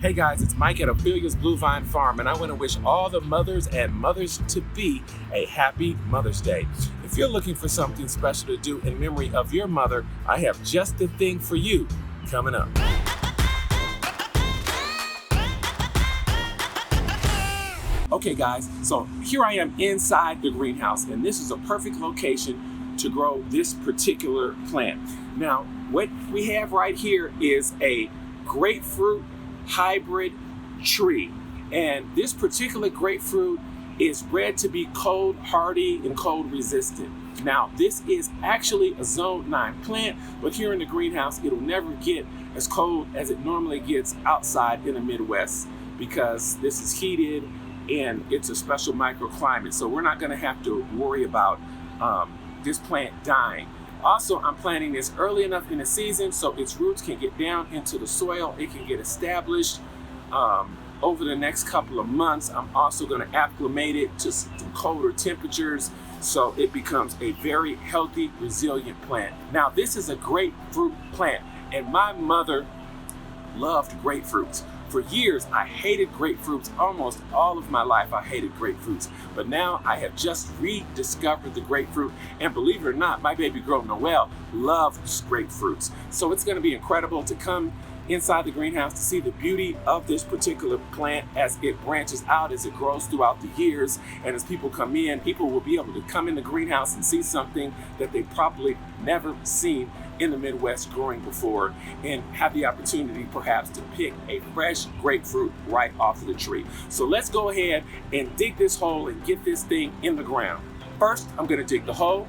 Hey guys, it's Mike at Ophelia's Blue Vine Farm, and I want to wish all the mothers and mothers-to-be a happy Mother's Day. If you're looking for something special to do in memory of your mother, I have just the thing for you coming up. Okay guys, so here I am inside the greenhouse, and this is a perfect location to grow this particular plant. Now, what we have right here is a grapefruit hybrid tree, and this particular grapefruit is bred to be cold hardy and cold resistant. Now this is actually a zone 9 plant, but here in the greenhouse it'll never get as cold as it normally gets outside in the Midwest, because this is heated and it's a special microclimate, so we're not going to have to worry about this plant dying. Also, I'm planting this early enough in the season so its roots can get down into the soil. It can get established over the next couple of months. I'm also going to acclimate it to some colder temperatures so it becomes a very healthy, resilient plant. Now, this is a grapefruit plant, and my mother loved grapefruits. For years, I hated grapefruits. Almost all of my life, I hated grapefruits. But now I have just rediscovered the grapefruit. And believe it or not, my baby girl, Noelle, loves grapefruits. So it's gonna be incredible to come inside the greenhouse to see the beauty of this particular plant as it branches out, as it grows throughout the years. And as people come in, people will be able to come in the greenhouse and see something that they probably never seen in the Midwest growing before, and have the opportunity perhaps to pick a fresh grapefruit right off of the tree. So let's go ahead and dig this hole and get this thing in the ground. First, I'm gonna dig the hole.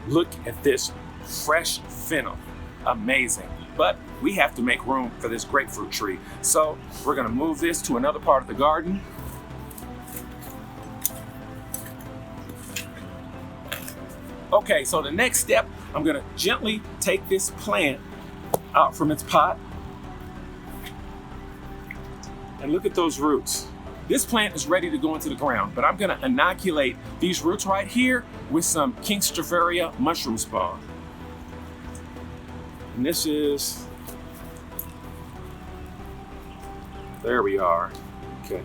Look at this fresh fennel, amazing. But we have to make room for this grapefruit tree. So we're gonna move this to another part of the garden. Okay, so the next step, I'm gonna gently take this plant out from its pot. And look at those roots. This plant is ready to go into the ground, but I'm gonna inoculate these roots right here with some Kingstroveria mushroom spawn. And this is, there we are, okay.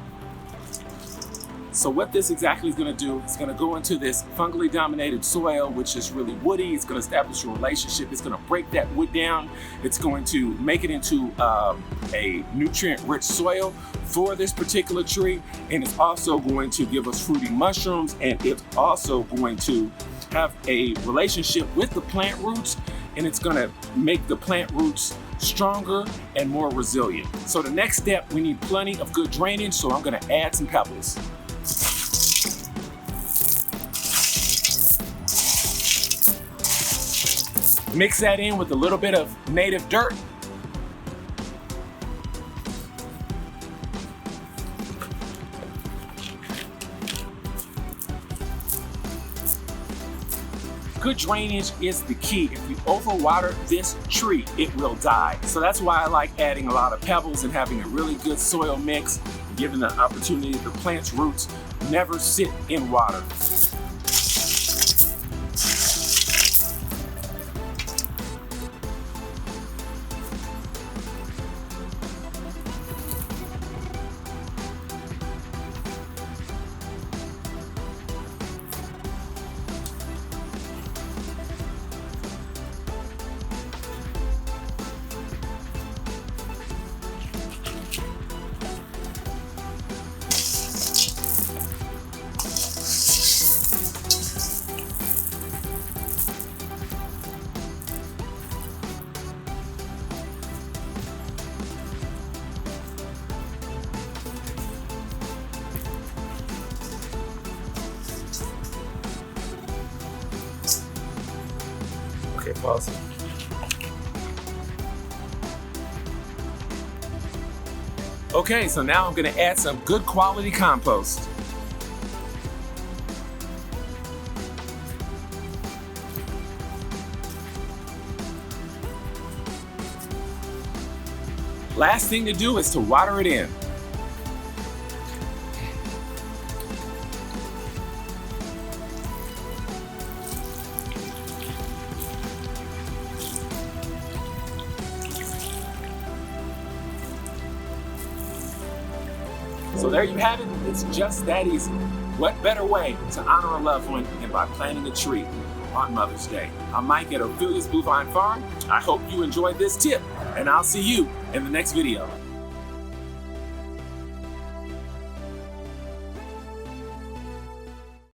So what this exactly is going to do is going to go into this fungally dominated soil, which is really woody. It's going to establish a relationship. It's going to break that wood down. It's going to make it into a nutrient-rich soil for this particular tree. And it's also going to give us fruiting mushrooms. And it's also going to have a relationship with the plant roots. And it's going to make the plant roots stronger and more resilient. So the next step, we need plenty of good drainage. So I'm going to add some pebbles. Mix that in with a little bit of native dirt. Good drainage is the key. If you overwater this tree, it will die. So that's why I like adding a lot of pebbles and having a really good soil mix, giving the opportunity the plant's roots never sit in water. Okay, pause it. Okay, so now I'm gonna add some good quality compost. Last thing to do is to water it in. So there you have it. It's just that easy. What better way to honor a loved one than by planting a tree on Mother's Day? I'm Mike at Ophelia's Bluevine Farm. I hope you enjoyed this tip, and I'll see you in the next video.